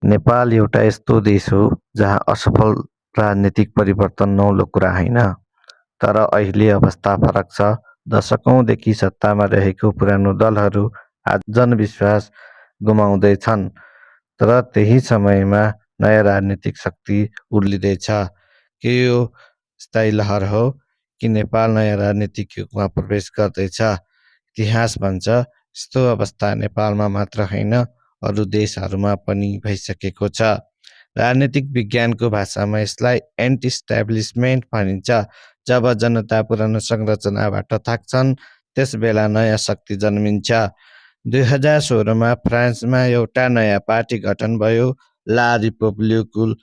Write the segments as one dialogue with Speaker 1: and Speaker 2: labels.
Speaker 1: नेपाल एउटा यस्तो देश हो जहाँ असफल राजनीतिक परिवर्तन नौलो कुरा होइन, तर अहिले अवस्था फरक छ। दशकौँदेखि सत्तामा रहेको पुरानो दलहरू आज जनविश्वास गुमाउँदैछन्, तर त्यही समयमा नयाँ राजनीतिक शक्ति उर्लिँदैछ। के यो स्थायी लहर हो कि नेपाल नयाँ राजनीतिक युगमा प्रवेश गर्दैछ? इतिहास भन्छ यस्तो अवस्था नेपालमा मात्र होइन, अरू देशहरूमा पनि भइसकेको छ। राजनीतिक विज्ञानको भाषामा यसलाई एन्टी इस्ट्याब्लिसमेन्ट भनिन्छ। जब जनता पुरानो संरचनाबाट थाक्छन्, त्यस बेला नयाँ शक्ति जन्मिन्छ। 2016मा फ्रान्समा एउटा नयाँ पार्टी गठन भयो, ला रिपब्लिकुल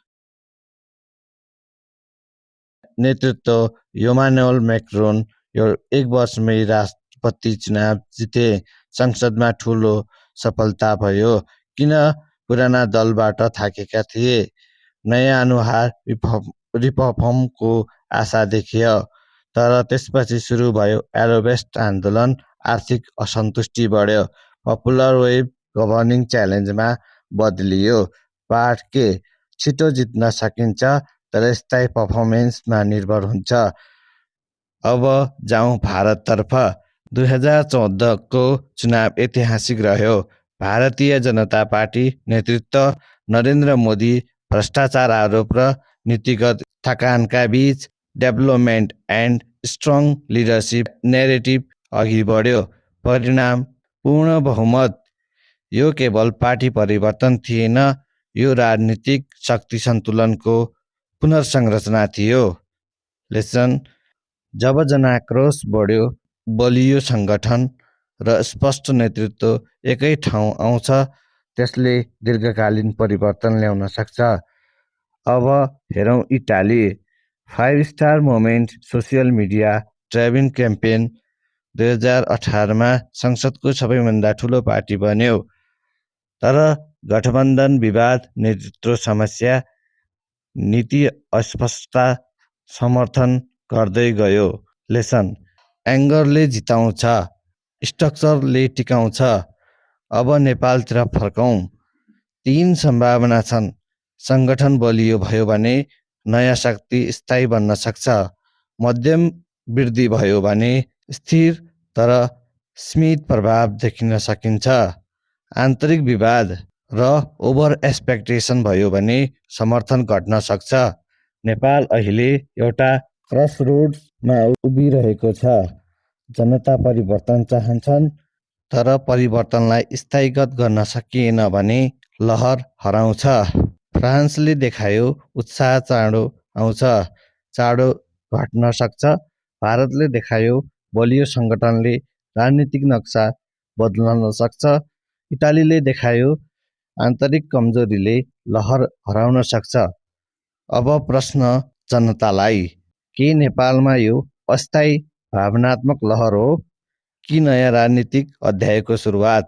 Speaker 1: नेतृत्व इमानुएल मैक्रोन यो 1 वर्षमै राष्ट्रपति चुनाव जिते। संसदमा ठूलो सफलता भयो। किन? पुराना दलबाट थाकेका थिए। नयाँ अनुहार रिफर्मको आशा देखियो। तर त्यसपछि सुरु भयो एरोवेस्ट आन्दोलन। आर्थिक असन्तुष्टि बढ्यो। पपुलर वेब गभर्निङ च्यालेन्जमा बदलियो। पाठ के? छिटो जित्न सकिन्छ, तर स्थायी पर्फर्मेन्समा निर्भर हुन्छ। अब जाउँ भारततर्फ। 2014को चुनाव ऐतिहासिक रह्यो। भारतीय जनता पार्टी नेतृत्व नरेन्द्र मोदी भ्रष्टाचार आरोप र नीतिगत थकानका बीच development and strong leadership narrative अघि बढ्यो। परिणाम पूर्ण बहुमत। यो केवल पार्टी परिवर्तन थिएन, यो राजनीतिक शक्ति सन्तुलनको पुनर्संरचना थियो। लेसन: जब जनाक्रोश बढ्यो, बलियो सङ्गठन र स्पष्ट नेतृत्व एकै ठाउँ आउँछ, त्यसले दीर्घकालीन परिवर्तन ल्याउन सक्छ। अब हेरौँ Italy. 5 star movement social media ट्रेभिङ क्याम्पेन 2018मा संसदको सबैभन्दा ठूलो पार्टी बन्यो। तर गठबन्धन विवाद, नेतृत्व समस्या, नीति अस्पष्टता समर्थन गर्दै गयो। लेसन: एङ्गरले जिताउँछ, स्ट्रक्चरले टिकाउँछ। अब नेपालतिर फर्कौँ। 3 सम्भावना छन्। सङ्गठन बलियो भयो भने नयाँ शक्ति स्थायी बन्न सक्छ। मध्यम वृद्धि भयो भने स्थिर तर सीमित प्रभाव देखिन सकिन्छ। आन्तरिक विवाद र ओभर एक्सपेक्टेसन भयो भने समर्थन घट्न सक्छ। नेपाल अहिले एउटा क्रसरोड्समा उभिरहेको छ। जनता परिवर्तन चाहन्छन्, तर परिवर्तनलाई स्थायीगत गर्न सकिएन भने लहर हराउँछ। फ्रान्सले देखायो उत्साह चाँडो आउँछ, चाँडो घट्न सक्छ। भारतले देखायो बलियो सङ्गठनले राजनीतिक नक्सा बदल्न सक्छ। इटालीले देखायो आन्तरिक कमजोरीले लहर हराउन सक्छ। अब प्रश्न जनतालाई, के नेपालमा यो अस्थायी भावनात्मक लहर हो कि नयाँ राजनीतिक अध्यायको सुरुवात?